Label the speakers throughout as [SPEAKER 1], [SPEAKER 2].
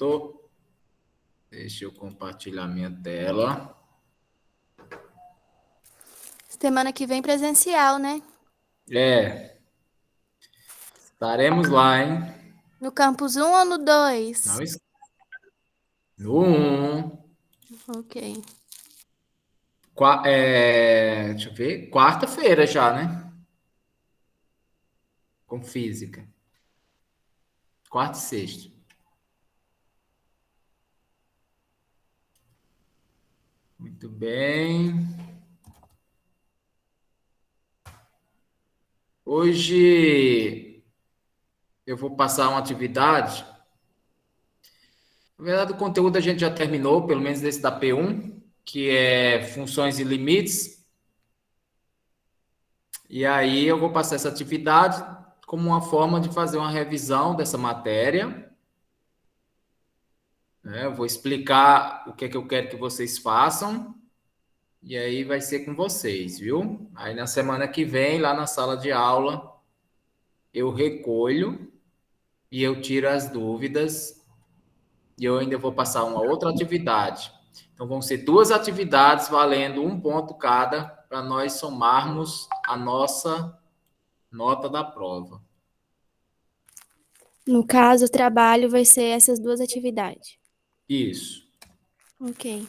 [SPEAKER 1] minuto. Deixa eu compartilhar minha tela.
[SPEAKER 2] Semana que vem presencial, né?
[SPEAKER 1] Estaremos lá, hein?
[SPEAKER 2] No campus 1 ou no 2?
[SPEAKER 1] Não esqueça. No 1.
[SPEAKER 2] Ok.
[SPEAKER 1] Deixa eu ver. Quarta-feira já, né? Com física. Quarta e sexta. Muito bem. Hoje eu vou passar uma atividade. Na verdade, o conteúdo a gente já terminou, pelo menos desse da P1, que é funções e limites. E aí eu vou passar essa atividade como uma forma de fazer uma revisão dessa matéria, né? Eu vou explicar o que é que eu quero que vocês façam, e aí vai ser com vocês, viu? Aí na semana que vem, lá na sala de aula, eu recolho e eu tiro as dúvidas, e eu ainda vou passar uma outra atividade. Então vão ser 2 atividades valendo 1 ponto cada, para nós somarmos a nossa nota da prova.
[SPEAKER 2] No caso, o trabalho vai ser essas 2 atividades.
[SPEAKER 1] Isso.
[SPEAKER 2] Ok.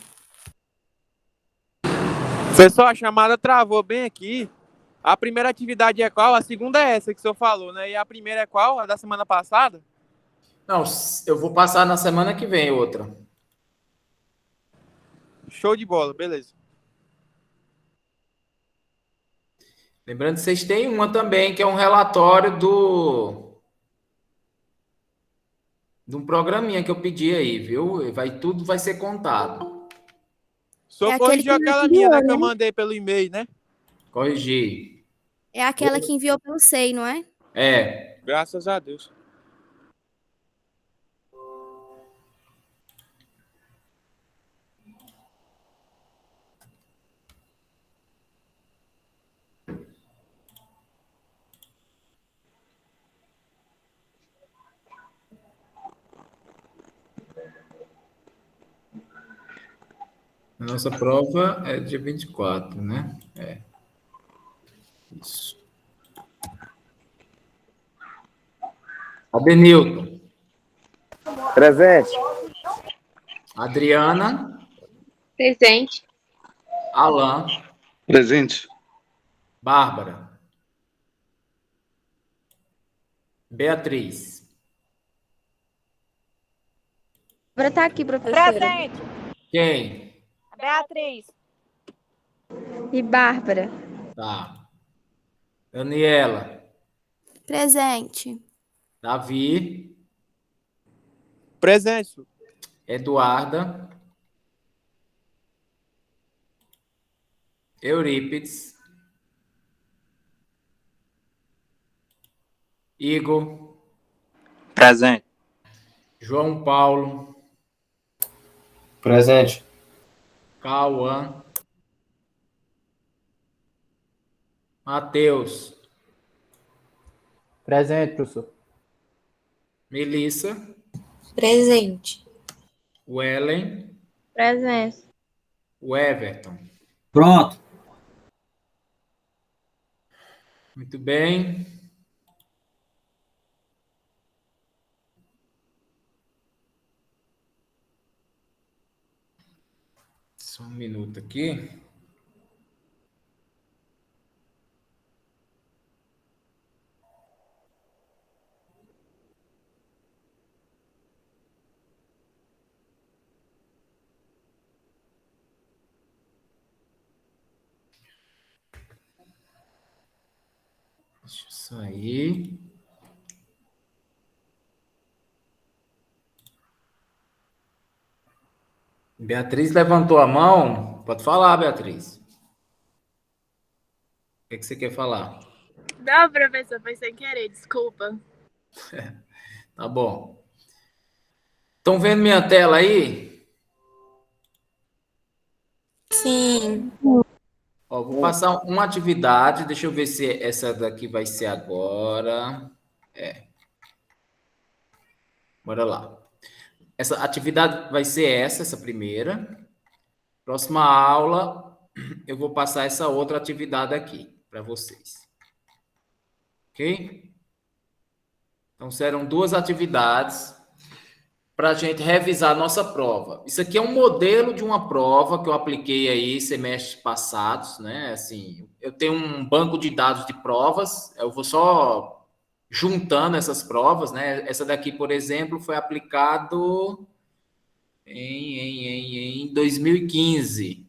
[SPEAKER 3] Pessoal, a chamada travou bem aqui. A primeira atividade é qual? A segunda é essa que o senhor falou, né? E a primeira é qual? A da semana passada?
[SPEAKER 1] Não, eu vou passar na semana que vem outra.
[SPEAKER 3] Show de bola, beleza.
[SPEAKER 1] Lembrando que vocês têm uma também, que é um relatório de um programinha que eu pedi aí, viu? Tudo vai ser contado.
[SPEAKER 3] O senhor
[SPEAKER 2] aquele
[SPEAKER 3] corrigiu
[SPEAKER 2] que
[SPEAKER 3] aquela minha,
[SPEAKER 2] enviou,
[SPEAKER 3] né? Que eu
[SPEAKER 2] né?
[SPEAKER 3] mandei pelo e-mail, né?
[SPEAKER 1] Corrigir.
[SPEAKER 2] É aquela que enviou pelo SEI, não é?
[SPEAKER 1] É.
[SPEAKER 3] Graças a Deus.
[SPEAKER 1] A nossa prova é dia 24, né? É. Isso. Adenilton.
[SPEAKER 4] Presente.
[SPEAKER 1] Adriana.
[SPEAKER 5] Presente.
[SPEAKER 1] Alan.
[SPEAKER 6] Presente.
[SPEAKER 1] Bárbara. Beatriz.
[SPEAKER 5] Bárbara tá aqui, professora.
[SPEAKER 7] Presente.
[SPEAKER 1] Quem?
[SPEAKER 7] Beatriz.
[SPEAKER 5] E Bárbara.
[SPEAKER 1] Tá. Daniela.
[SPEAKER 2] Presente.
[SPEAKER 1] Davi.
[SPEAKER 3] Presente.
[SPEAKER 1] Eduarda. Eurípides. Igor.
[SPEAKER 6] Presente.
[SPEAKER 1] João Paulo.
[SPEAKER 4] Presente.
[SPEAKER 1] Cauã. Matheus.
[SPEAKER 4] Presente, professor.
[SPEAKER 1] Melissa.
[SPEAKER 5] Presente.
[SPEAKER 1] Wellen.
[SPEAKER 5] Presente.
[SPEAKER 1] Everton.
[SPEAKER 4] Pronto.
[SPEAKER 1] Muito bem. Só um minuto aqui. Deixa eu sair. Beatriz levantou a mão. Pode falar, Beatriz. O que você quer falar?
[SPEAKER 7] Não, professor, foi sem querer, desculpa.
[SPEAKER 1] Tá bom. Estão vendo minha tela aí?
[SPEAKER 5] Sim.
[SPEAKER 1] Ó, vou passar uma atividade. Deixa eu ver se essa daqui vai ser agora. Bora lá. essa atividade vai ser essa primeira. Próxima aula, eu vou passar essa outra atividade aqui para vocês. Ok? Então, serão 2 atividades para a gente revisar a nossa prova. Isso aqui é um modelo de uma prova que eu apliquei aí semestres passados, né? Assim, eu tenho um banco de dados de provas, eu vou só juntando essas provas, né? Essa daqui, por exemplo, foi aplicado em 2015.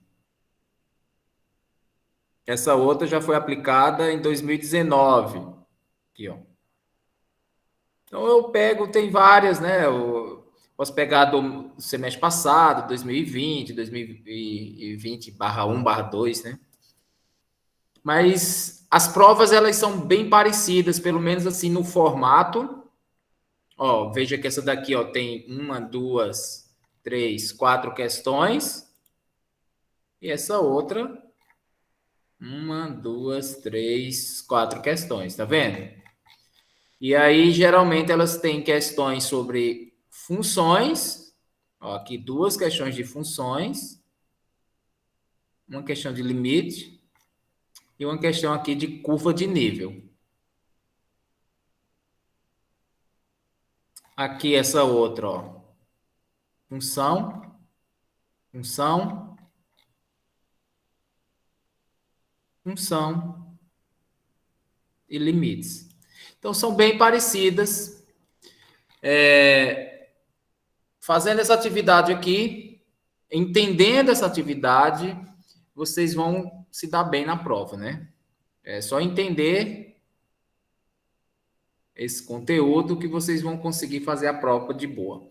[SPEAKER 1] Essa outra já foi aplicada em 2019. Aqui, ó. Então, eu pego, tem várias, né? Eu posso pegar do semestre passado, 2020, 2020/1/2, né? Mas as provas, elas são bem parecidas, pelo menos assim, no formato. Ó, veja que essa daqui, ó, tem 1, 2, 3, 4 questões. E essa outra, 1, 2, 3, 4 questões, tá vendo? E aí, geralmente, elas têm questões sobre funções. Ó, aqui 2 questões de funções. Uma questão de limite. E uma questão aqui de curva de nível. Aqui essa outra, ó. Função. Função. Função. E limites. Então, são bem parecidas. Fazendo essa atividade aqui, entendendo essa atividade, vocês vão se dar bem na prova, né? É só entender esse conteúdo que vocês vão conseguir fazer a prova de boa.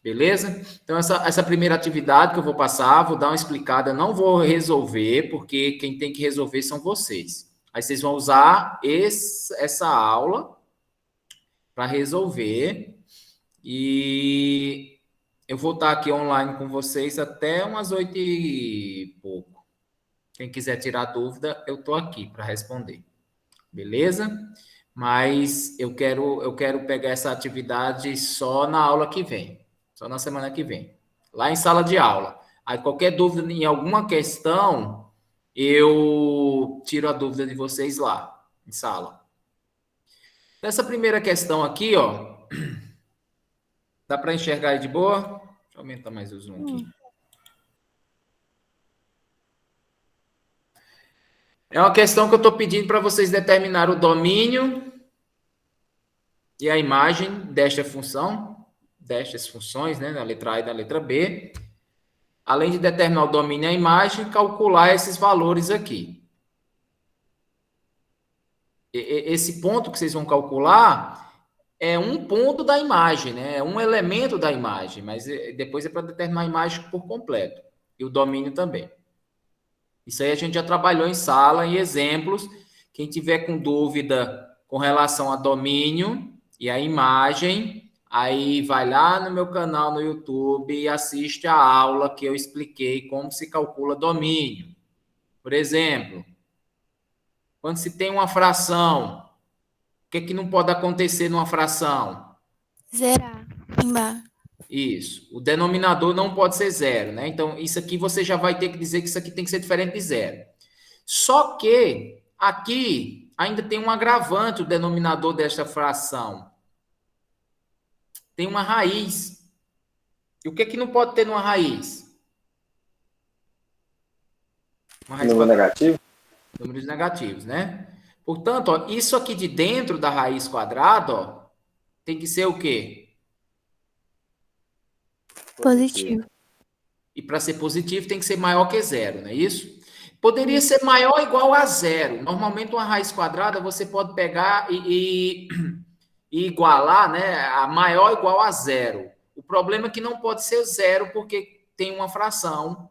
[SPEAKER 1] Beleza? Então, essa primeira atividade que eu vou passar, vou dar uma explicada, não vou resolver, porque quem tem que resolver são vocês. Aí vocês vão usar essa aula para resolver. E eu vou estar aqui online com vocês até umas 8 e pouco. Quem quiser tirar dúvida, eu estou aqui para responder. Beleza? Mas eu quero pegar essa atividade só na aula que vem. Só na semana que vem. Lá em sala de aula. Aí qualquer dúvida em alguma questão, eu tiro a dúvida de vocês lá, em sala. Nessa primeira questão aqui, ó. Dá para enxergar aí de boa? Deixa eu aumentar mais o zoom aqui. É uma questão que eu estou pedindo para vocês determinar o domínio e a imagem desta função, destas funções, né, na letra A e na letra B. Além de determinar o domínio e a imagem, calcular esses valores aqui. Esse ponto que vocês vão calcular é um ponto da imagem, né? É um elemento da imagem, mas depois é para determinar a imagem por completo. E o domínio também. Isso aí a gente já trabalhou em sala, em exemplos. Quem tiver com dúvida com relação a domínio e a imagem, aí vai lá no meu canal no YouTube e assiste a aula que eu expliquei como se calcula domínio. Por exemplo, quando se tem uma fração, o que não pode acontecer numa fração?
[SPEAKER 2] Zerar. Embaixo.
[SPEAKER 1] Isso. O denominador não pode ser 0, né? Então, isso aqui você já vai ter que dizer que isso aqui tem que ser diferente de 0. Só que aqui ainda tem um agravante, o denominador desta fração. Tem uma raiz. E o que não pode ter numa raiz? Uma raiz
[SPEAKER 4] Número negativo?
[SPEAKER 1] Números negativos, né? Portanto, ó, isso aqui de dentro da raiz quadrada, ó, tem que ser o quê?
[SPEAKER 2] Positivo.
[SPEAKER 1] E para ser positivo tem que ser maior que 0, não é isso? Poderia ser maior ou igual a 0. Normalmente uma raiz quadrada você pode pegar e igualar, né, a maior ou igual a 0. O problema é que não pode ser 0 porque tem uma fração.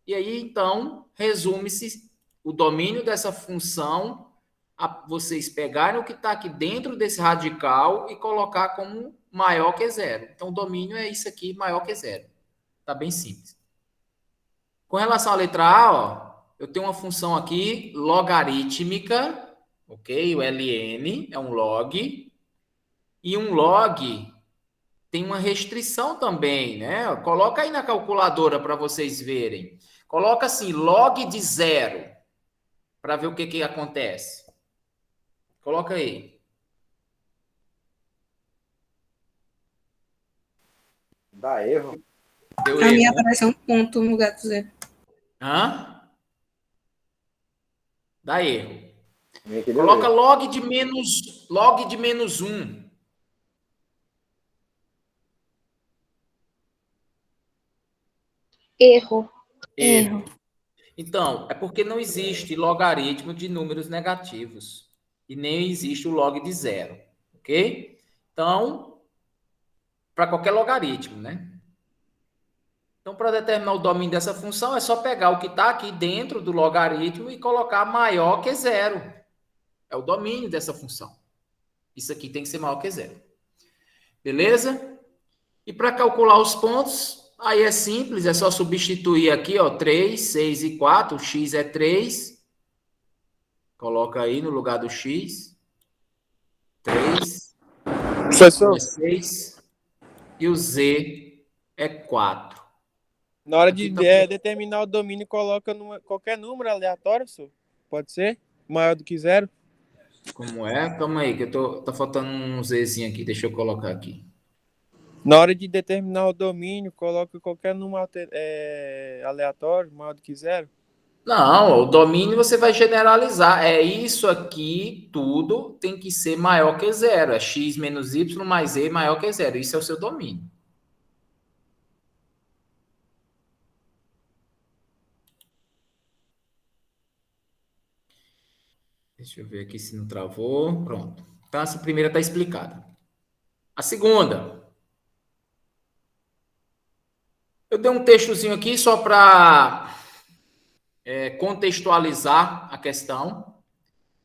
[SPEAKER 1] E aí, então, resume-se o domínio dessa função a vocês pegarem o que está aqui dentro desse radical e colocar como maior que 0. Então, o domínio é isso aqui, maior que 0. Está bem simples. Com relação à letra A, ó, eu tenho uma função aqui logarítmica, ok? O ln é um log. E um log tem uma restrição também, né? Coloca aí na calculadora para vocês verem. Coloca assim, log de 0, para ver o que acontece. Coloca aí.
[SPEAKER 4] Dá erro.
[SPEAKER 1] Deu
[SPEAKER 5] A minha
[SPEAKER 1] erro, né?
[SPEAKER 5] aparece um ponto no lugar do zero.
[SPEAKER 1] Hã? Dá erro.
[SPEAKER 4] Minha aqui deu
[SPEAKER 1] Coloca
[SPEAKER 4] erro.
[SPEAKER 1] log de menos 1.
[SPEAKER 5] Erro.
[SPEAKER 1] Erro. Então, é porque não existe logaritmo de números negativos. E nem existe o log de 0. Ok? Então, para qualquer logaritmo, né? Então, para determinar o domínio dessa função, é só pegar o que está aqui dentro do logaritmo e colocar maior que 0. É o domínio dessa função. Isso aqui tem que ser maior que 0. Beleza? E para calcular os pontos, aí é simples, é só substituir aqui, ó, 3, 6 e 4, o x é 3. Coloca aí no lugar do x. 3.
[SPEAKER 3] Professor,
[SPEAKER 1] É 6. E o z é 4.
[SPEAKER 3] na hora
[SPEAKER 1] Aqui
[SPEAKER 3] de
[SPEAKER 1] tá...
[SPEAKER 3] determinar o domínio, coloca qualquer número aleatório, senhor? Pode ser? Maior do que 0?
[SPEAKER 1] Como é? Calma aí, que tá faltando um zzinho aqui. Deixa eu colocar aqui.
[SPEAKER 3] Na hora de determinar o domínio, coloca qualquer número aleatório, maior do que 0?
[SPEAKER 1] Não, o domínio você vai generalizar. É isso aqui, tudo tem que ser maior que 0. É x menos y mais z maior que 0. Isso é o seu domínio. Deixa eu ver aqui se não travou. Pronto. Então, essa primeira está explicada. A segunda. Eu dei um textozinho aqui só para contextualizar a questão.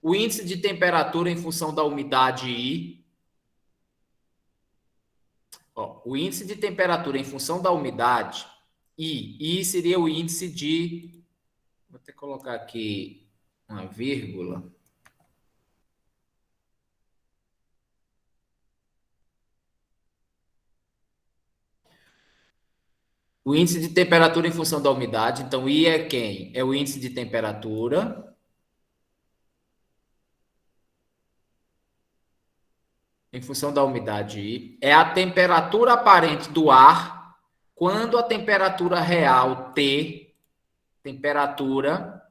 [SPEAKER 1] O índice de temperatura em função da umidade I. Ó, o índice de temperatura em função da umidade I seria o índice de... Vou até colocar aqui uma vírgula. O índice de temperatura em função da umidade. Então, I é quem? É o índice de temperatura. Em função da umidade I. É a temperatura aparente do ar quando a temperatura real, T, temperatura,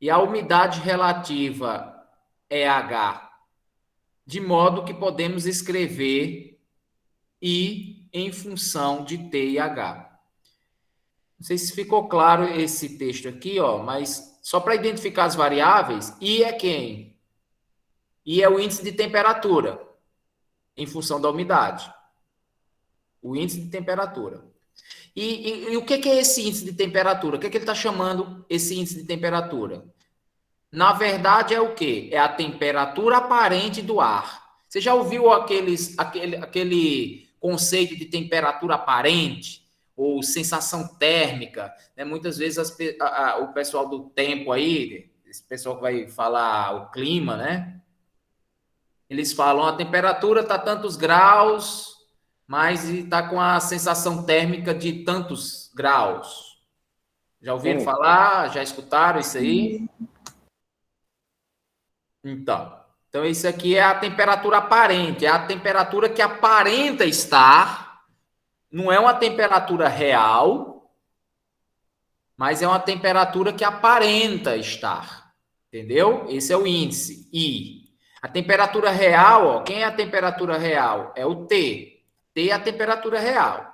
[SPEAKER 1] e a umidade relativa, EH. De modo que podemos escrever I em função de T e H. Não sei se ficou claro esse texto aqui, ó, mas só para identificar as variáveis, I é quem? I é o índice de temperatura em função da umidade. O índice de temperatura. E o que é esse índice de temperatura? O que ele está chamando esse índice de temperatura? Na verdade, é o quê? É a temperatura aparente do ar. Você já ouviu aquele conceito de temperatura aparente? Ou sensação térmica? Né? Muitas vezes o pessoal do tempo aí, esse pessoal que vai falar o clima, né? Eles falam a temperatura está tantos graus, mas está com a sensação térmica de tantos graus. Já ouviram falar? Já escutaram isso aí? Então, isso aqui é a temperatura aparente, é a temperatura que aparenta estar, não é uma temperatura real, mas é uma temperatura que aparenta estar, entendeu? Esse é o índice, I. A temperatura real, ó, quem é a temperatura real? É o T. T é a temperatura real.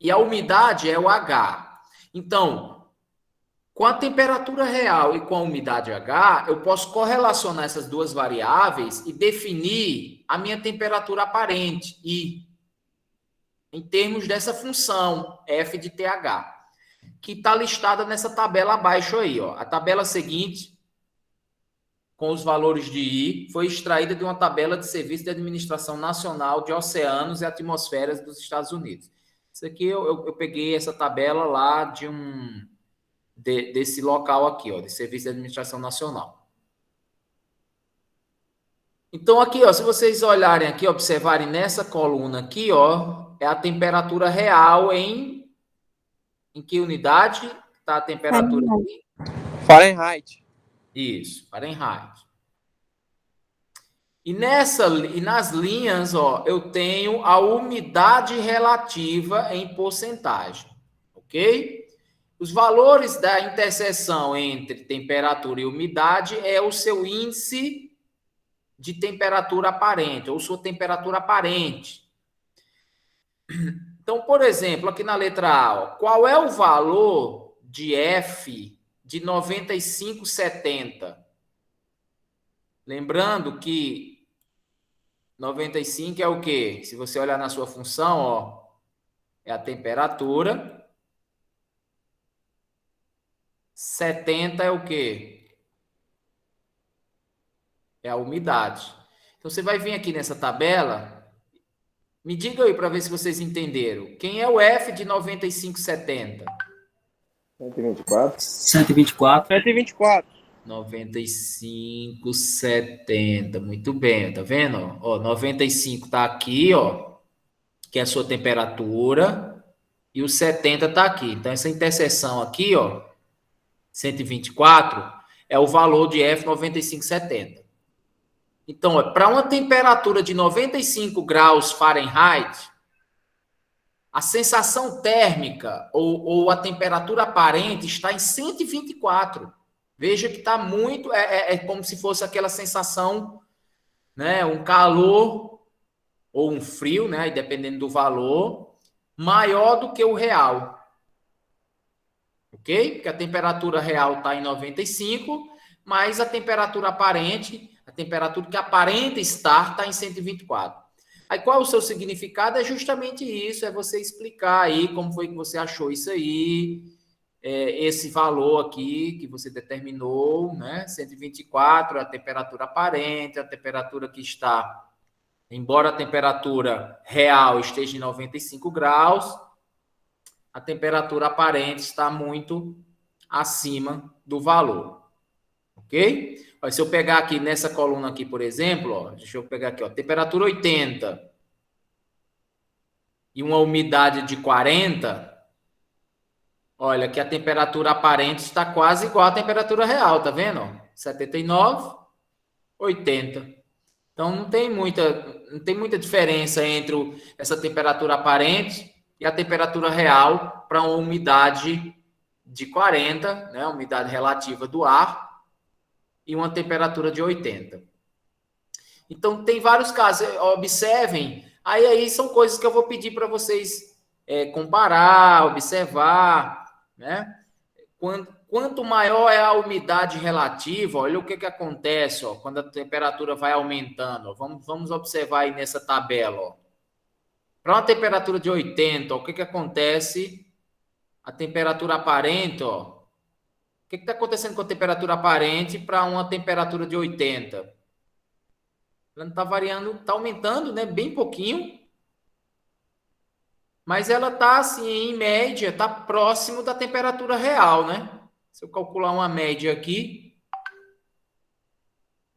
[SPEAKER 1] E a umidade é o H. Então, com a temperatura real e com a umidade H, eu posso correlacionar essas duas variáveis e definir a minha temperatura aparente, I, em termos dessa função, f de TH, que está listada nessa tabela abaixo aí. Ó. A tabela seguinte, com os valores de I, foi extraída de uma tabela de Serviço de Administração Nacional de Oceanos e Atmosferas dos Estados Unidos. Isso aqui eu peguei essa tabela lá desse local aqui, ó, de Serviço de Administração Nacional. Então, aqui, ó, se vocês olharem aqui, observarem nessa coluna aqui, ó, é a temperatura real em que unidade está a temperatura aqui?
[SPEAKER 3] Fahrenheit.
[SPEAKER 1] Isso, Fahrenheit. E nas linhas, ó, eu tenho a umidade relativa em porcentagem, ok? Os valores da interseção entre temperatura e umidade é o seu índice de temperatura aparente, ou sua temperatura aparente. Então, por exemplo, aqui na letra A, ó, qual é o valor de F de 95,70? Lembrando que 95 é o quê? Se você olhar na sua função, ó, é a temperatura. 70 é o quê? É a umidade. Então, você vai vir aqui nessa tabela. Me diga aí para ver se vocês entenderam. Quem é o F de 95,70?
[SPEAKER 4] 124.
[SPEAKER 8] 124.
[SPEAKER 3] 124.
[SPEAKER 1] 95,70. Muito bem, tá vendo? Ó, 95 tá aqui, ó, que é a sua temperatura, e o 70 tá aqui. Então, essa interseção aqui, ó, 124, é o valor de F 95,70. Então, para uma temperatura de 95 graus Fahrenheit, a sensação térmica ou a temperatura aparente está em 124. Veja que está muito... É como se fosse aquela sensação, né, um calor ou um frio, né, dependendo do valor, maior do que o real. Ok? Porque a temperatura real está em 95, mas a temperatura aparente... A temperatura que aparenta estar está em 124. Aí qual é o seu significado? É justamente isso, é você explicar aí como foi que você achou isso aí, esse valor aqui que você determinou, né? 124 é a temperatura aparente, a temperatura que está, embora a temperatura real esteja em 95 graus, a temperatura aparente está muito acima do valor. Ok? Ó, se eu pegar aqui nessa coluna aqui, por exemplo, ó, deixa eu pegar aqui, ó, temperatura 80 e uma umidade de 40, olha que a temperatura aparente está quase igual à temperatura real, tá vendo? 79, 80. Então não tem muita diferença entre essa temperatura aparente e a temperatura real para uma umidade de 40, né, a umidade relativa do ar, e uma temperatura de 80. Então, tem vários casos. Observem. Aí são coisas que eu vou pedir para vocês comparar, observar, né? Quanto maior é a umidade relativa, olha o que acontece, ó, quando a temperatura vai aumentando. Ó. Vamos observar aí nessa tabela. Para uma temperatura de 80, ó, o que acontece? A temperatura aparente, ó. O que está acontecendo com a temperatura aparente para uma temperatura de 80? Ela não está variando, está aumentando, né? Bem pouquinho. Mas ela está, assim, em média, está próximo da temperatura real, né? Se eu calcular uma média aqui,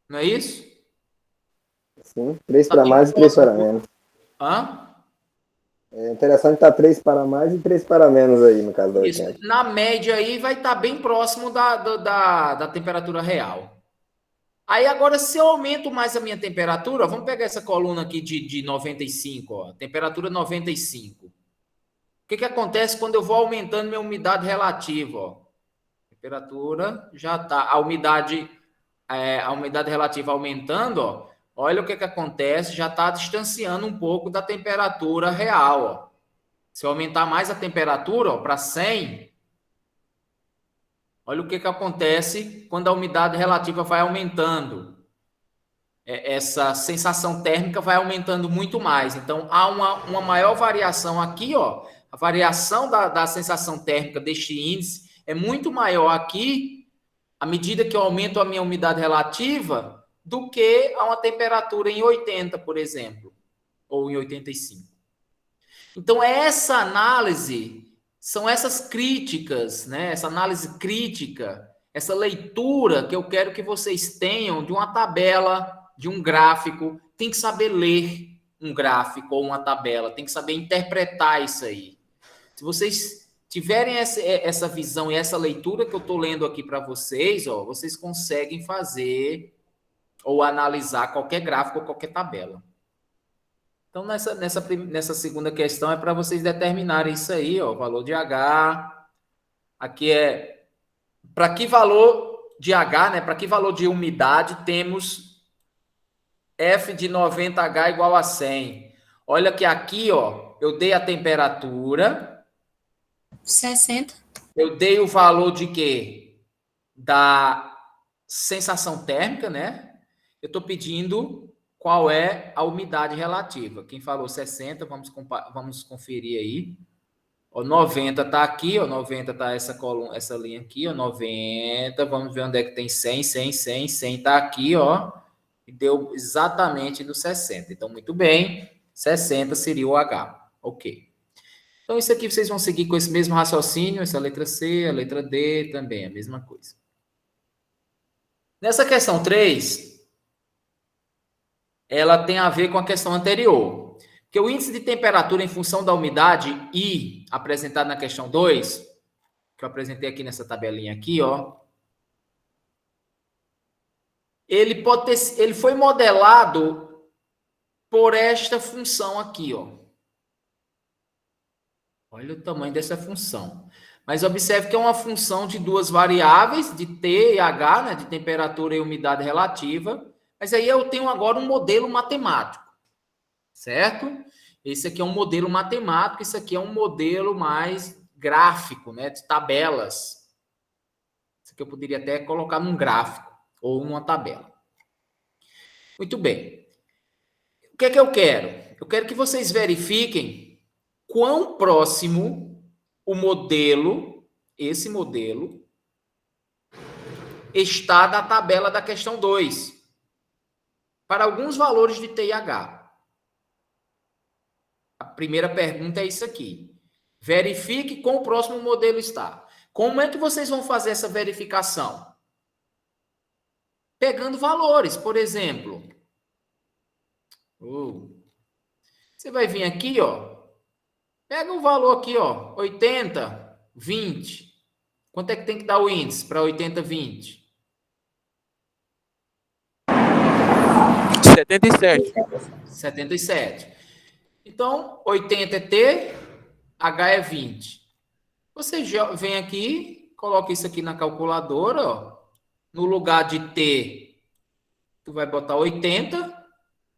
[SPEAKER 1] não é isso?
[SPEAKER 4] Sim, 3 para mais e 3 para menos.
[SPEAKER 1] Hã?
[SPEAKER 4] É interessante estar 3 para mais e 3 para menos aí, no caso da 80.
[SPEAKER 1] Isso. Na média aí vai estar bem próximo da temperatura real. Aí agora, se eu aumento mais a minha temperatura, vamos pegar essa coluna aqui de 95, ó, temperatura 95. O que acontece quando eu vou aumentando minha umidade relativa? Ó? Temperatura já está, a umidade relativa aumentando, ó. Olha o que acontece, já está distanciando um pouco da temperatura real. Ó. Se eu aumentar mais a temperatura para 100, olha o que acontece quando a umidade relativa vai aumentando. Essa sensação térmica vai aumentando muito mais. Então, há uma maior variação aqui. Ó. A variação da sensação térmica deste índice é muito maior aqui, à medida que eu aumento a minha umidade relativa, do que a uma temperatura em 80, por exemplo, ou em 85. Então, essa análise, são essas críticas, né? Essa análise crítica, essa leitura que eu quero que vocês tenham de uma tabela de um gráfico, tem que saber ler um gráfico ou uma tabela, tem que saber interpretar isso aí. Se vocês tiverem essa visão e essa leitura que eu estou lendo aqui para vocês, ó, vocês conseguem fazer ou analisar qualquer gráfico ou qualquer tabela. Então, nessa segunda questão é para vocês determinarem isso aí, ó, o valor de H. Aqui é para que valor de H, né? Para que valor de umidade temos F de 90H igual a 100. Olha que aqui, ó, eu dei a temperatura.
[SPEAKER 5] 60.
[SPEAKER 1] Eu dei o valor de quê? Da sensação térmica, né? Eu estou pedindo qual é a umidade relativa. Quem falou 60, vamos conferir aí. Ó, 90 está aqui, ó, 90 está essa linha aqui, ó, 90. Vamos ver onde é que tem 100, 100, 100. 100 está aqui, ó, e deu exatamente no 60. Então, muito bem, 60 seria o H. Ok. Então, isso aqui vocês vão seguir com esse mesmo raciocínio, essa letra C, a letra D também, a mesma coisa. Nessa questão 3, ela tem a ver com a questão anterior. Porque o índice de temperatura em função da umidade I, apresentado na questão 2, que eu apresentei aqui nessa tabelinha aqui, ó, ele foi modelado por esta função aqui, ó. Olha o tamanho dessa função. Mas observe que é uma função de duas variáveis, de T e H, né, de temperatura e umidade relativa. Mas aí eu tenho agora um modelo matemático, certo? Esse aqui é um modelo matemático, isso aqui é um modelo mais gráfico, né, de tabelas. Isso aqui eu poderia até colocar num gráfico ou numa tabela. Muito bem. O que é que eu quero? Eu quero que vocês verifiquem quão próximo o modelo, esse modelo, está da tabela da questão 2. Para alguns valores de T e H. A primeira pergunta é isso aqui. Verifique quão próximo o modelo está. Como é que vocês vão fazer essa verificação? Pegando valores, por exemplo. Você vai vir aqui, ó. Pega o valor aqui, ó. 80, 20. Quanto é que tem que dar o índice para 80, 20?
[SPEAKER 3] 77.
[SPEAKER 1] 77. Então, 80 é T, H é 20. Você vem aqui, coloca isso aqui na calculadora, ó. No lugar de T, tu vai botar 80.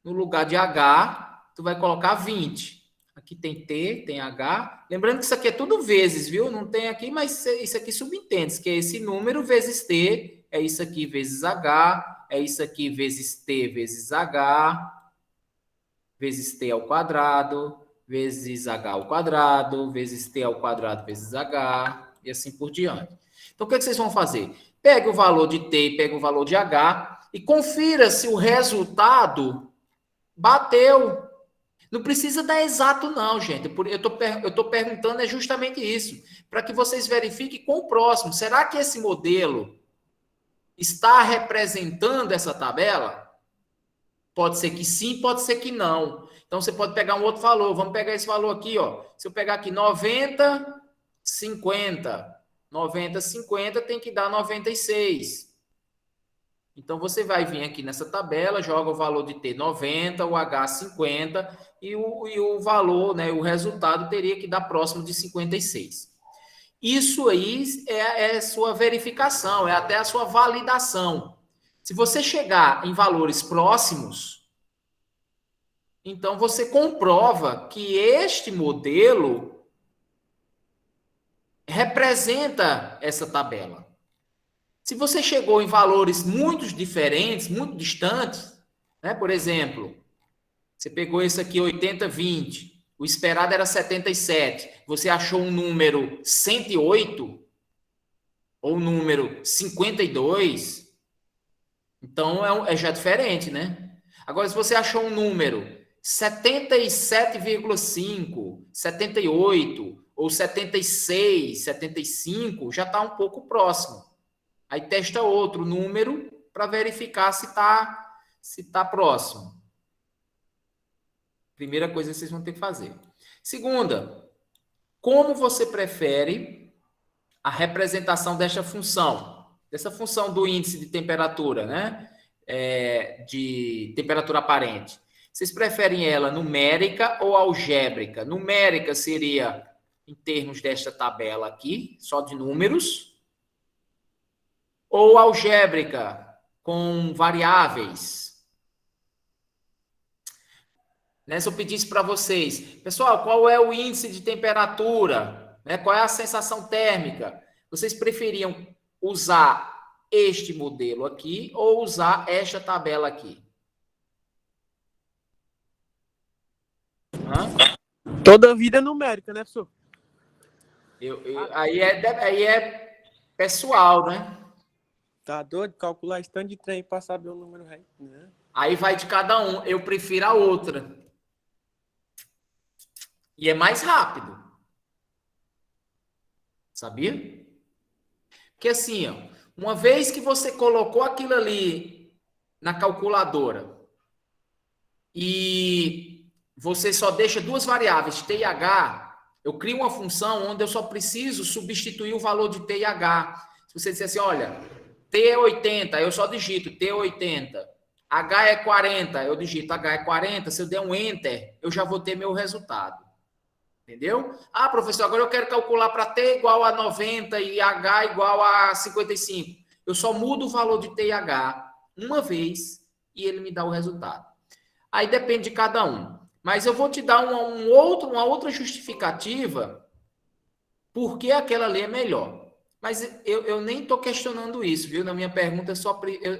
[SPEAKER 1] No lugar de H, tu vai colocar 20. Aqui tem T, tem H. Lembrando que isso aqui é tudo vezes, viu? Não tem aqui, mas isso aqui subentende, que é esse número vezes T, é isso aqui vezes H, é isso aqui vezes T vezes H, vezes T ao quadrado, vezes H ao quadrado, vezes T ao quadrado vezes H, e assim por diante. Então, o que é que vocês vão fazer? Pega o valor de T e pega o valor de H e confira se o resultado bateu. Não precisa dar exato, não, gente. Eu estou perguntando é justamente isso, para que vocês verifiquem quão próximo. Será que esse modelo está representando essa tabela? Pode ser que sim, pode ser que não. Então, você pode pegar um outro valor. Vamos pegar esse valor aqui, ó. Se eu pegar aqui 90, 50. 90, 50 tem que dar 96. Então, você vai vir aqui nessa tabela, joga o valor de T 90, o H 50 e o valor, né, o resultado teria que dar próximo de 56. Isso aí é sua verificação, é até a sua validação. Se você chegar em valores próximos, então você comprova que este modelo representa essa tabela. Se você chegou em valores muito diferentes, muito distantes, né? Por exemplo, você pegou esse aqui 80, 20, o esperado era 77, você achou um número 108 ou um número 52, então é já diferente, né? Agora, se você achou um número 77,5, 78 ou 76, 75, já está um pouco próximo. Aí testa outro número para verificar se está próximo. Primeira coisa que vocês vão ter que fazer. Segunda, como você prefere a representação dessa função do índice de temperatura, né? De temperatura aparente. Vocês preferem ela numérica ou algébrica? Numérica seria em termos desta tabela aqui, só de números, ou algébrica com variáveis? Né? Se eu pedisse para vocês, pessoal, qual é o índice de temperatura? Né? Qual é a sensação térmica? Vocês preferiam usar este modelo aqui ou usar esta tabela aqui?
[SPEAKER 3] Toda a vida é numérica, né, professor?
[SPEAKER 1] Aí é pessoal, né?
[SPEAKER 3] Tá doido? Calcular esse tanto de trem para saber o número reto, né?
[SPEAKER 1] Aí vai de cada um. Eu prefiro a outra. E é mais rápido. Sabia? Porque assim, ó, uma vez que você colocou aquilo ali na calculadora e você só deixa duas variáveis, t e h, eu crio uma função onde eu só preciso substituir o valor de t e h. Se você disser assim, olha, t é 80, eu só digito t é 80. H é 40, eu digito H é 40. Se eu der um Enter, eu já vou ter meu resultado. Entendeu? Ah, professor, agora eu quero calcular para T igual a 90 e H igual a 55. Eu só mudo o valor de T e H uma vez e ele me dá o resultado. Aí depende de cada um. Mas eu vou te dar uma outra justificativa porque aquela ali é melhor. Mas eu nem estou questionando isso, viu? Na minha pergunta,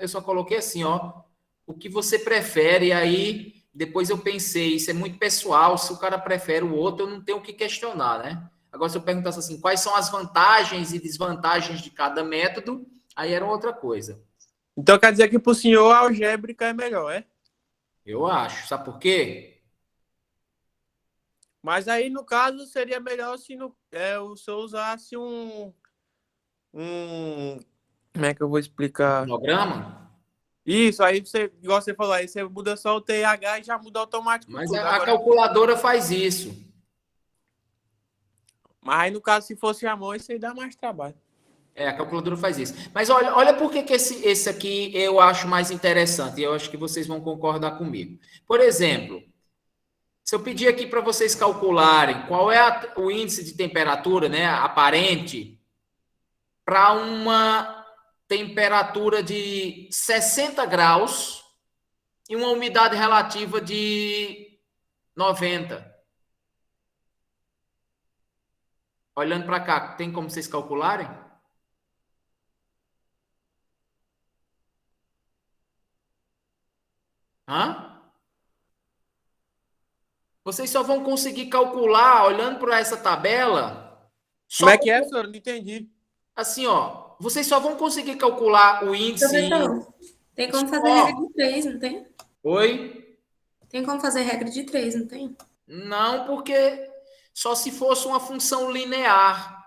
[SPEAKER 1] eu só coloquei assim, ó, o que você prefere, aí depois eu pensei, isso é muito pessoal, se o cara prefere o outro, eu não tenho o que questionar, né? Agora, se eu perguntasse assim, quais são as vantagens e desvantagens de cada método, aí era outra coisa.
[SPEAKER 3] Então quer dizer que para o senhor a algébrica é melhor, é?
[SPEAKER 1] Eu acho. Sabe por quê?
[SPEAKER 3] Mas aí, no caso, seria melhor se o senhor usasse como é que eu vou explicar?
[SPEAKER 1] Programa?
[SPEAKER 3] Isso, aí você, igual você falou, aí você muda só o TH e já muda automático
[SPEAKER 1] Mas
[SPEAKER 3] tudo.
[SPEAKER 1] a calculadora faz isso.
[SPEAKER 3] Mas aí, no caso, se fosse a mão, isso aí dá mais trabalho.
[SPEAKER 1] A calculadora faz isso. Mas olha por que esse aqui eu acho mais interessante, e eu acho que vocês vão concordar comigo. Por exemplo, se eu pedir aqui para vocês calcularem qual é o índice de temperatura, né, aparente, para uma temperatura de 60 graus e uma umidade relativa de 90. Olhando para cá, tem como vocês calcularem? Hã? Vocês só vão conseguir calcular olhando para essa tabela.
[SPEAKER 3] Como é que é, senhor? Não entendi.
[SPEAKER 1] Assim, ó, vocês só vão conseguir calcular o índice.
[SPEAKER 5] Professor, tem como fazer regra de 3, não tem?
[SPEAKER 1] Oi?
[SPEAKER 5] Tem como fazer regra de 3, não tem?
[SPEAKER 1] Não, porque só se fosse uma função linear.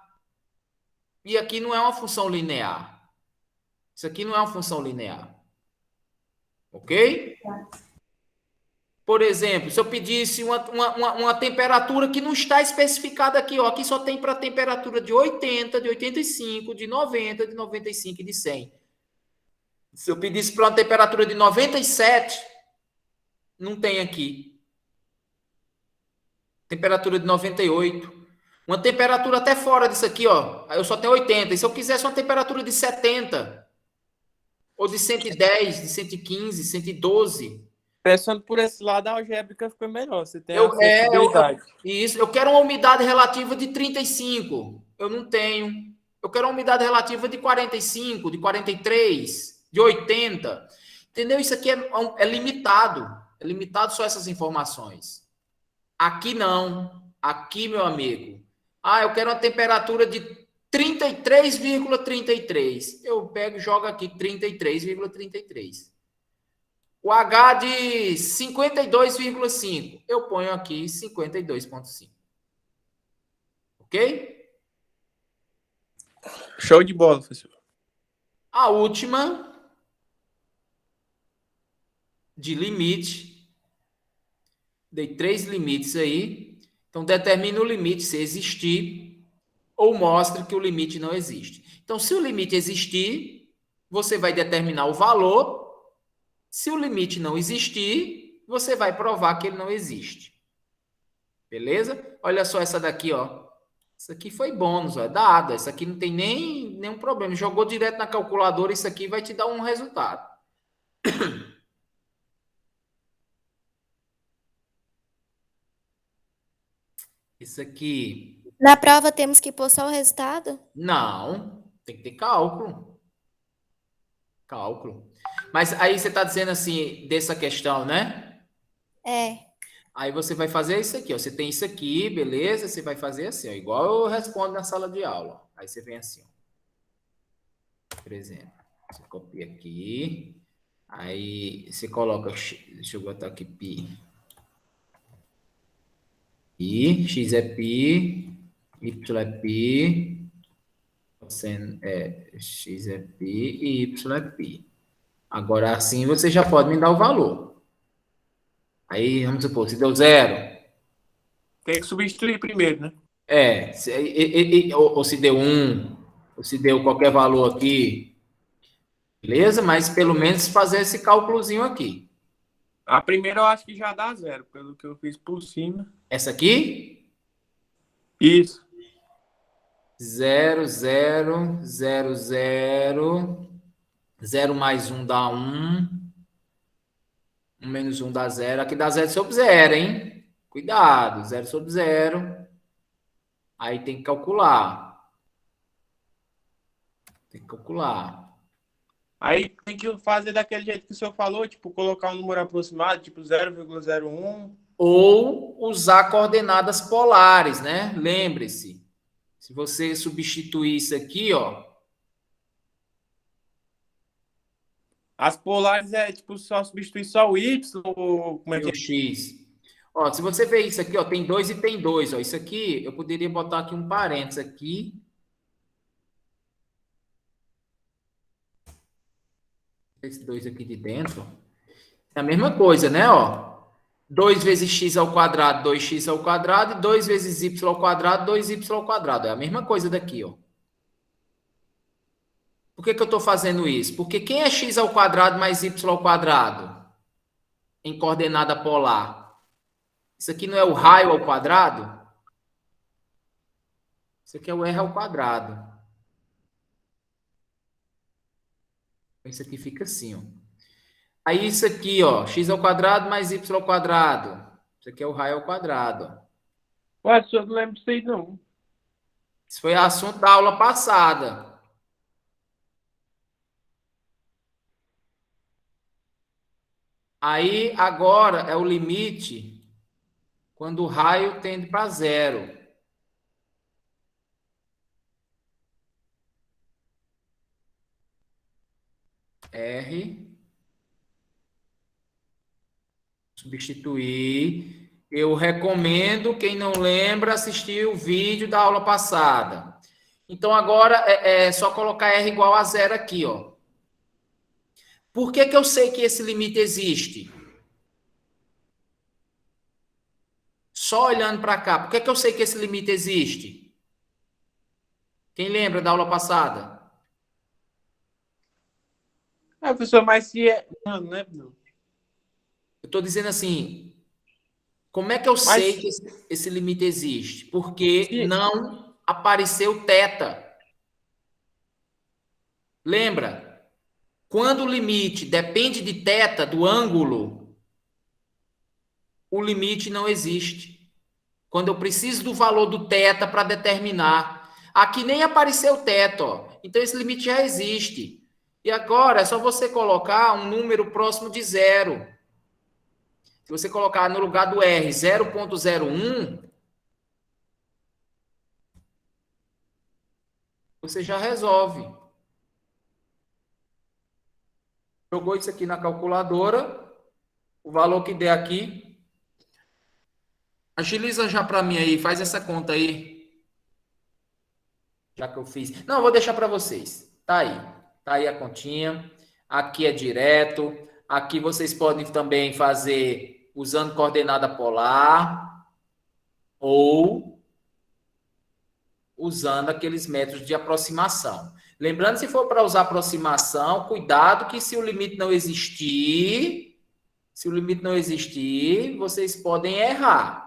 [SPEAKER 1] E aqui não é uma função linear. Isso aqui não é uma função linear. Ok? Por exemplo, se eu pedisse uma temperatura que não está especificada aqui, ó, aqui só tem para temperatura de 80, de 85, de 90, de 95 e de 100. Se eu pedisse para uma temperatura de 97, não tem aqui. Temperatura de 98. Uma temperatura até fora disso aqui, ó, eu só tenho 80. E se eu quisesse uma temperatura de 70, ou de 110, de 115, 112...
[SPEAKER 3] Pensando por esse lado, a algébrica fica melhor. Você tem a flexibilidade.
[SPEAKER 1] Isso. Eu quero uma umidade relativa de 35. Eu não tenho. Eu quero uma umidade relativa de 45, de 43, de 80. Entendeu? Isso aqui é limitado. É limitado só essas informações. Aqui não. Aqui, meu amigo. Ah, eu quero uma temperatura de 33,33. Eu pego e jogo aqui 33,33. O H de 52,5. Eu ponho aqui 52,5. Ok?
[SPEAKER 3] Show de bola, professor.
[SPEAKER 1] A última. de limite. Dei 3 limites aí. Então, determine o limite se existir ou mostre que o limite não existe. Então, se o limite existir, você vai determinar o valor. Se o limite não existir, você vai provar que ele não existe. Beleza? Olha só essa daqui, ó. Isso aqui foi bônus, ó, é dado. Essa aqui não tem nenhum problema. Jogou direto na calculadora, isso aqui vai te dar um resultado. Isso aqui...
[SPEAKER 2] Na prova temos que pôr só o resultado?
[SPEAKER 1] Não, tem que ter cálculo. Cálculo. Mas aí você está dizendo assim, dessa questão, né?
[SPEAKER 2] É.
[SPEAKER 1] Aí você vai fazer isso aqui, ó. Você tem isso aqui, beleza? Você vai fazer assim, ó, igual eu respondo na sala de aula. Aí você vem assim, ó. Por exemplo, você copia aqui. Aí você coloca, deixa eu botar aqui pi. Pi, x é pi, y é pi, x é pi e y é pi. Agora, assim, você já pode me dar o valor. Aí, vamos supor, se deu 0.
[SPEAKER 3] Tem que substituir primeiro, né?
[SPEAKER 1] Ou se deu 1, ou se deu qualquer valor aqui. Beleza? Mas, pelo menos, fazer esse cálculozinho aqui.
[SPEAKER 3] A primeira eu acho que já dá 0, pelo que eu fiz por cima.
[SPEAKER 1] Essa aqui?
[SPEAKER 3] Isso.
[SPEAKER 1] 0, 0, 0, 0. 0 mais 1 dá 1. 1 menos 1 dá 0. Aqui dá 0 sobre 0, hein? Cuidado. 0 sobre 0. Aí tem que calcular. Tem que calcular.
[SPEAKER 3] Aí tem que fazer daquele jeito que o senhor falou, tipo, colocar um número aproximado, tipo 0,01.
[SPEAKER 1] Ou usar coordenadas polares, né? Lembre-se. Se você substituir isso aqui, ó.
[SPEAKER 3] As polares é, tipo, só substituir só o Y, ou como é
[SPEAKER 1] E
[SPEAKER 3] que
[SPEAKER 1] o X. Ó, se você ver isso aqui, ó, tem 2 e tem 2, ó. Isso aqui, eu poderia botar aqui um parênteses aqui. Esse 2 aqui de dentro. É a mesma coisa, né, ó? 2 vezes x ao quadrado, 2x ao quadrado, e 2 vezes y ao quadrado, 2y ao quadrado. É a mesma coisa daqui, ó. Por que eu estou fazendo isso? Porque quem é x ao quadrado mais y ao quadrado? Em coordenada polar. Isso aqui não é o raio ao quadrado? Isso aqui é o r ao quadrado. Isso aqui fica assim, ó. Aí isso aqui, ó, x ao quadrado mais y ao quadrado. Isso aqui é o raio ao quadrado, ó.
[SPEAKER 3] Ué, o senhor não lembra disso aí, não.
[SPEAKER 1] Isso foi assunto da aula passada. Aí, agora, é o limite quando o raio tende para 0. R. Substituir. Eu recomendo, quem não lembra, assistir o vídeo da aula passada. Então, agora, é só colocar R igual a 0 aqui, ó. Por que eu sei que esse limite existe? Só olhando para cá. Por que eu sei que esse limite existe? Quem lembra da aula passada?
[SPEAKER 3] Professor, mas se é... Não, não é... Não.
[SPEAKER 1] Eu estou dizendo assim, como é que eu sei que esse limite existe? Porque não apareceu θ. Lembra? Quando o limite depende de θ, do ângulo, o limite não existe. Quando eu preciso do valor do θ para determinar. Aqui nem apareceu θ, ó. Então esse limite já existe. E agora é só você colocar um número próximo de 0. Se você colocar no lugar do R 0,01, você já resolve. Jogou isso aqui na calculadora, o valor que der aqui. Agiliza já para mim aí, faz essa conta aí. Já que eu fiz. Não, vou deixar para vocês. Tá aí. Tá aí a continha. Aqui é direto. Aqui vocês podem também fazer usando coordenada polar ou usando aqueles métodos de aproximação. Lembrando, se for para usar aproximação, cuidado que se o limite não existir, vocês podem errar.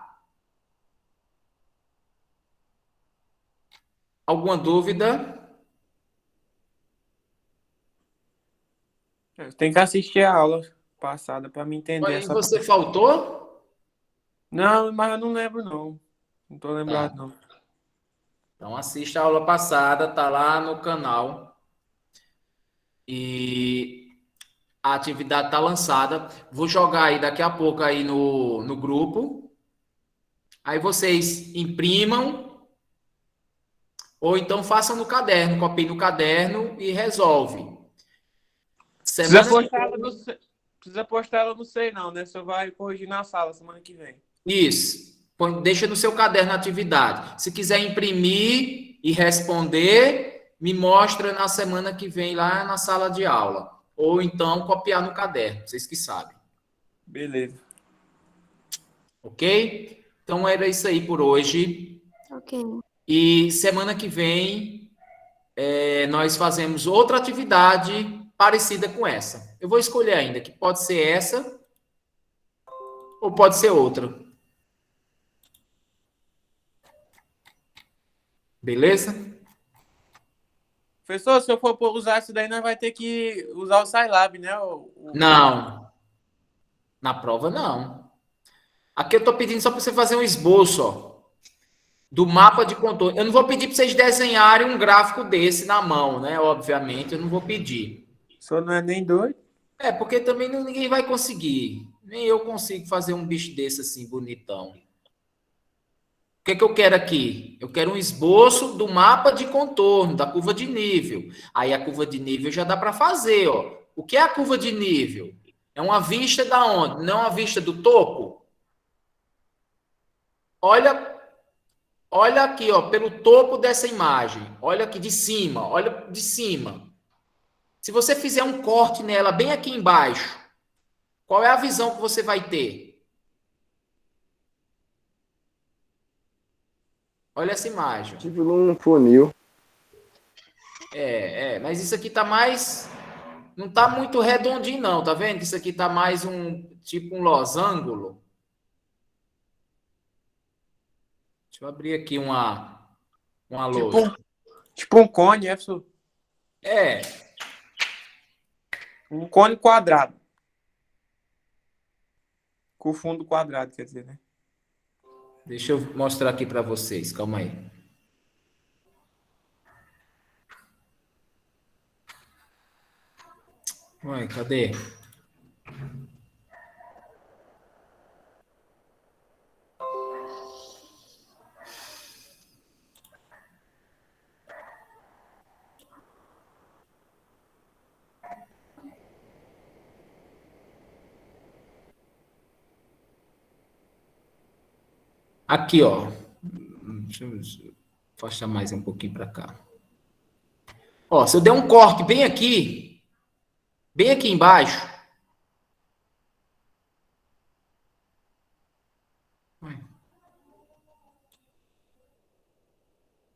[SPEAKER 1] Alguma dúvida?
[SPEAKER 3] Tem que assistir a aula passada para me entender
[SPEAKER 1] E
[SPEAKER 3] essa
[SPEAKER 1] você
[SPEAKER 3] parte.
[SPEAKER 1] faltou?
[SPEAKER 3] Não, mas eu não lembro, não. Não tô lembrado, não.
[SPEAKER 1] Então assista a aula passada, tá lá no canal. E a atividade tá lançada. Vou jogar aí daqui a pouco aí no grupo. Aí vocês imprimam ou então façam no caderno, copiem no caderno e resolve.
[SPEAKER 3] Precisa postar ela no Sei não, né? Você vai corrigir na sala semana que vem.
[SPEAKER 1] Isso. Deixa no seu caderno a atividade. Se quiser imprimir e responder, me mostra na semana que vem lá na sala de aula. Ou então copiar no caderno, vocês que sabem.
[SPEAKER 3] Beleza.
[SPEAKER 1] Ok? Então era isso aí por hoje.
[SPEAKER 2] Ok.
[SPEAKER 1] E semana que vem nós fazemos outra atividade parecida com essa. Eu vou escolher ainda, que pode ser essa ou pode ser outra. Beleza?
[SPEAKER 3] Professor, se eu for usar isso daí, nós vai ter que usar o Scilab, né?
[SPEAKER 1] Não. Na prova, não. Aqui eu estou pedindo só para você fazer um esboço, ó, do mapa de contorno. Eu não vou pedir para vocês desenharem um gráfico desse na mão, né? Obviamente, eu não vou pedir.
[SPEAKER 3] O senhor não é nem doido?
[SPEAKER 1] Porque também ninguém vai conseguir. Nem eu consigo fazer um bicho desse assim, bonitão. O que eu quero aqui? Eu quero um esboço do mapa de contorno, da curva de nível. Aí a curva de nível já dá para fazer, ó. O que é a curva de nível? É uma vista da onde? Não é uma vista do topo? Olha aqui, ó, pelo topo dessa imagem. Olha aqui de cima, olha de cima. Se você fizer um corte nela bem aqui embaixo, qual é a visão que você vai ter? Olha essa imagem.
[SPEAKER 4] Tipo num funil.
[SPEAKER 1] Mas isso aqui tá mais... Não tá muito redondinho, não, tá vendo? Isso aqui tá mais tipo um losango. Deixa eu abrir aqui uma lousa.
[SPEAKER 3] Tipo um cone, professor? Um cone quadrado. Com fundo quadrado, quer dizer, né?
[SPEAKER 1] Deixa eu mostrar aqui para vocês, calma aí. Ué, cadê? Aqui, ó. Deixa eu afastar mais um pouquinho para cá. Ó, se eu der um corte bem aqui embaixo.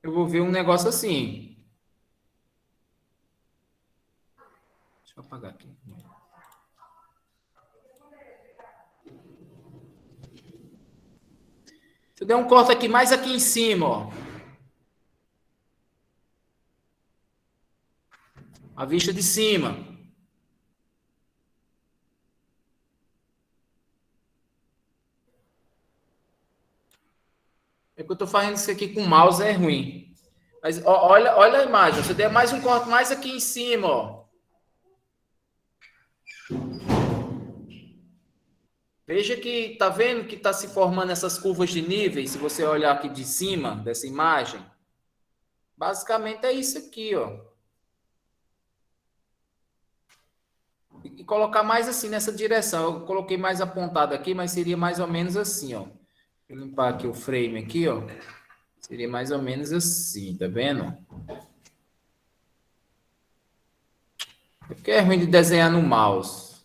[SPEAKER 1] Eu vou ver um negócio assim. Deixa eu apagar aqui. Se eu der um corte aqui, mais aqui em cima, ó. A vista de cima. É que eu tô fazendo isso aqui com o mouse, é ruim. Mas ó, olha a imagem. Se eu der mais um corte mais aqui em cima, ó. Veja que, tá vendo que tá se formando essas curvas de níveis, se você olhar aqui de cima dessa imagem. Basicamente é isso aqui, ó. E colocar mais assim nessa direção. Eu coloquei mais apontado aqui, mas seria mais ou menos assim, ó. Vou limpar aqui o frame aqui, ó. Seria mais ou menos assim, tá vendo? É porque é ruim de desenhar no mouse.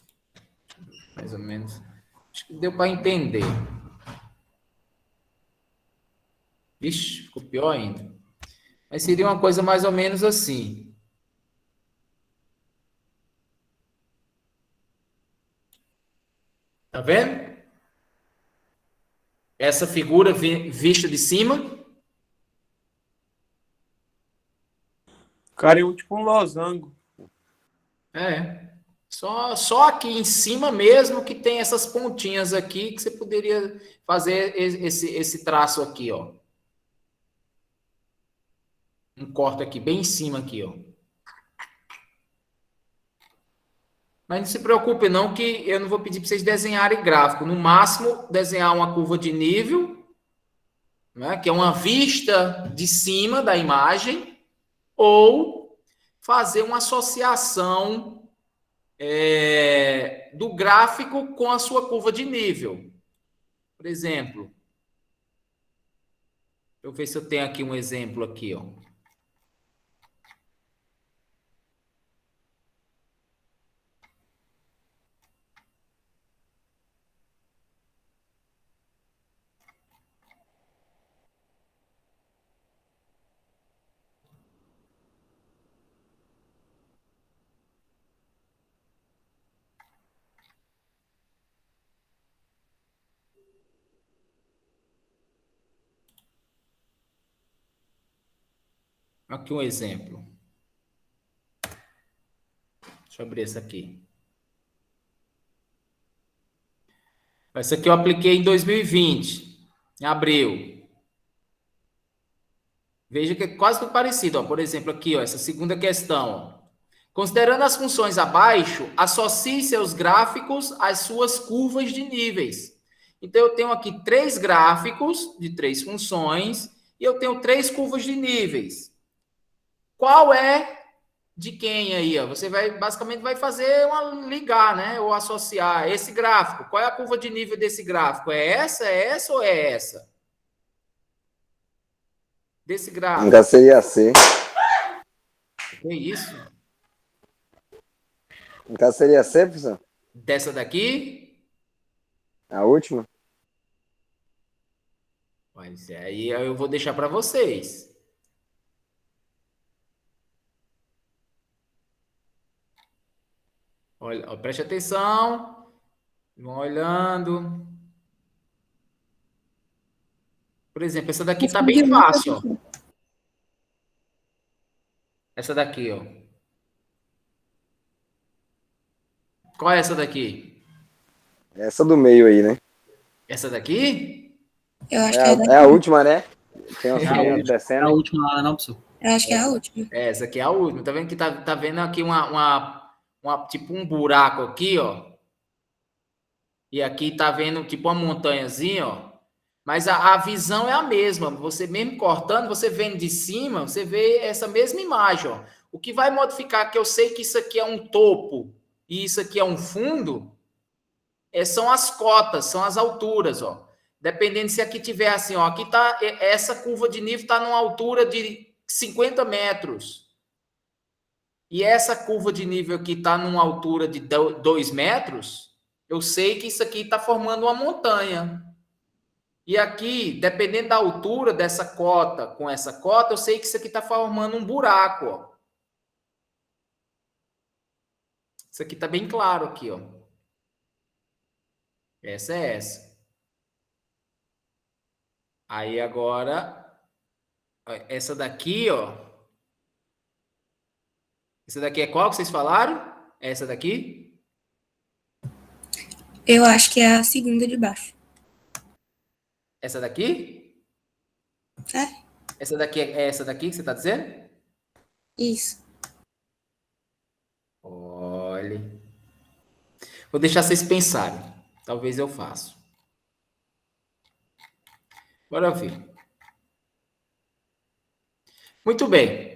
[SPEAKER 1] Mais ou menos. Acho que deu para entender. Vixe, ficou pior ainda. Mas seria uma coisa mais ou menos assim. Tá vendo? Essa figura vista de cima.
[SPEAKER 3] Cara, é tipo um losango.
[SPEAKER 1] É. Só aqui em cima mesmo que tem essas pontinhas aqui que você poderia fazer esse traço aqui, ó. Um corte aqui, bem em cima aqui, ó. Mas não se preocupe não que eu não vou pedir para vocês desenharem gráfico. No máximo, desenhar uma curva de nível, né, que é uma vista de cima da imagem, ou fazer uma associação do gráfico com a sua curva de nível. Por exemplo, deixa eu ver se eu tenho aqui um exemplo aqui, ó. Aqui um exemplo. Deixa eu abrir essa aqui. Essa aqui eu apliquei em 2020, em abril. Veja que é quase tudo parecido. Ó. Por exemplo, aqui, ó, essa segunda questão. Ó. Considerando as funções abaixo, associe seus gráficos às suas curvas de níveis. Então, eu tenho aqui 3 gráficos de 3 funções e eu tenho 3 curvas de níveis. Qual é de quem aí? Ó? Você basicamente vai fazer ligar, né? Ou associar esse gráfico. Qual é a curva de nível desse gráfico? É essa ou é essa? Desse gráfico.
[SPEAKER 4] Ainda seria C.
[SPEAKER 1] Que isso?
[SPEAKER 4] Então seria C, professor?
[SPEAKER 1] Dessa daqui?
[SPEAKER 4] A última?
[SPEAKER 1] Mas aí eu vou deixar para vocês. Olha, preste atenção. Vão olhando. Por exemplo, essa daqui está bem fácil. Ó. Essa daqui, ó. Qual é essa daqui?
[SPEAKER 4] Essa do meio aí, né?
[SPEAKER 1] Essa daqui?
[SPEAKER 5] Eu acho que é
[SPEAKER 4] É a última, né? Tem umas
[SPEAKER 8] É
[SPEAKER 4] linhas
[SPEAKER 8] a
[SPEAKER 4] descendo.
[SPEAKER 8] última lá, não, professor.
[SPEAKER 5] Eu acho que é a última.
[SPEAKER 1] Essa aqui é a última. Tá vendo que tá vendo aqui tipo um buraco aqui, ó. E aqui tá vendo tipo uma montanhazinha, ó. Mas a visão é a mesma. Você mesmo cortando, você vendo de cima, você vê essa mesma imagem, ó. O que vai modificar, que eu sei que isso aqui é um topo e isso aqui é um fundo, são as cotas, são as alturas, ó. Dependendo se aqui tiver assim, ó. Aqui tá, essa curva de nível tá numa altura de 50 metros. E essa curva de nível aqui está numa altura de 2 metros, eu sei que isso aqui está formando uma montanha. E aqui, dependendo da altura dessa cota com essa cota, eu sei que isso aqui está formando um buraco. Ó. Isso aqui está bem claro aqui, ó. Essa é essa. Aí agora, essa daqui, ó. Essa daqui é qual que vocês falaram? Essa daqui?
[SPEAKER 5] Eu acho que é a segunda de baixo.
[SPEAKER 1] Essa daqui?
[SPEAKER 5] É?
[SPEAKER 1] Essa daqui é essa daqui que você está dizendo?
[SPEAKER 5] Isso.
[SPEAKER 1] Olhe. Vou deixar vocês pensarem. Talvez eu faça. Bora ver. Muito bem.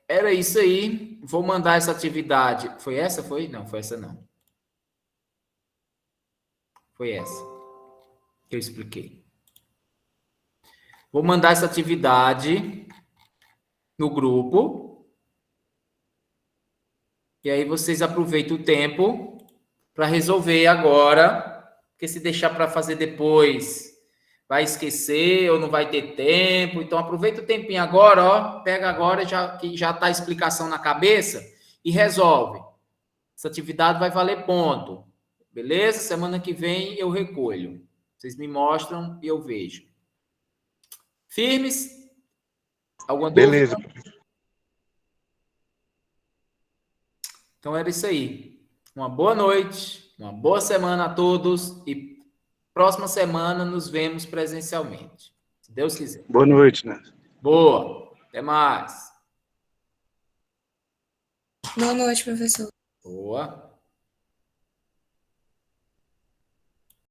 [SPEAKER 1] Era isso aí. Vou mandar essa atividade. Foi essa? Foi? Não, foi essa não. Foi essa que eu expliquei. Vou mandar essa atividade no grupo. E aí vocês aproveitam o tempo para resolver agora, porque se deixar para fazer depois, vai esquecer ou não vai ter tempo. Então aproveita o tempinho agora, ó, pega agora que já tá a explicação na cabeça e resolve. Essa atividade vai valer ponto. Beleza? Semana que vem eu recolho. Vocês me mostram e eu vejo. Firmes? Alguma dúvida?
[SPEAKER 6] Beleza.
[SPEAKER 1] Então era isso aí. Uma boa noite, uma boa semana a todos e próxima semana nos vemos presencialmente. Se Deus quiser.
[SPEAKER 6] Boa noite, né?
[SPEAKER 1] Boa. Até mais.
[SPEAKER 5] Boa noite, professor.
[SPEAKER 1] Boa.